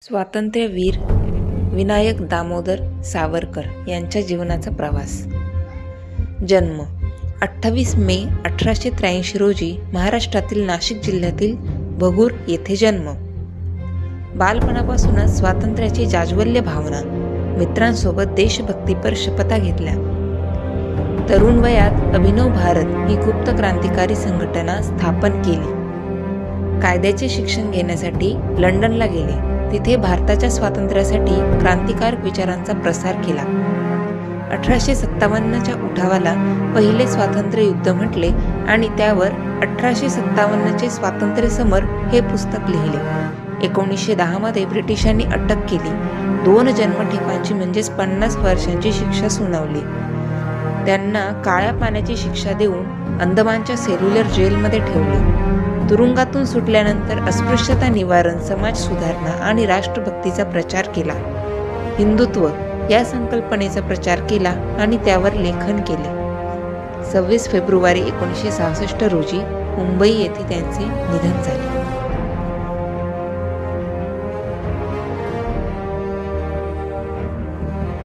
स्वातंत्र्यवीर विनायक दामोदर सावरकर यांच्या जीवनाचा प्रवास. जन्म 28 मे 1883 रोजी महाराष्ट्रातील नाशिक जिल्ह्यातील भगूर येथे जन्म. बालपणापासूनच स्वातंत्र्याची जाज्वल्य भावना, मित्रांसोबत देशभक्तीपर शपथा घेतल्या. तरुण वयात अभिनव भारत ही गुप्त क्रांतिकारी संघटना स्थापन केली. कायद्याचे शिक्षण घेण्यासाठी लंडनला गेले. तिथे भारताच्या स्वातंत्र्यासाठी क्रांतिकारक विचारांचा प्रसार केला. 1857च्या उठावाला पहिले स्वातंत्र्य युद्ध म्हटले आणि त्यावर 1857चे स्वातंत्र्य समर हे पुस्तक लिहिले. 1910 मध्ये ब्रिटिशांनी अटक केली. 2 जन्मठेपांची म्हणजेच 50 वर्षांची शिक्षा सुनावली. त्यांना काळ्या पाण्याची शिक्षा देऊन अंदमानच्या सेल्युलर जेलमध्ये ठेवले. तुरुंगातून सुटल्यानंतर अस्पृश्यता निवारण, समाज सुधारणा आणि राष्ट्रभक्तीचा प्रचार केला. हिंदुत्व या संकल्पनेचा प्रचार केला आणि त्यावर लेखन केले. 26 फेब्रुवारी 1966 रोजी मुंबई येथे त्यांचे निधन झाले.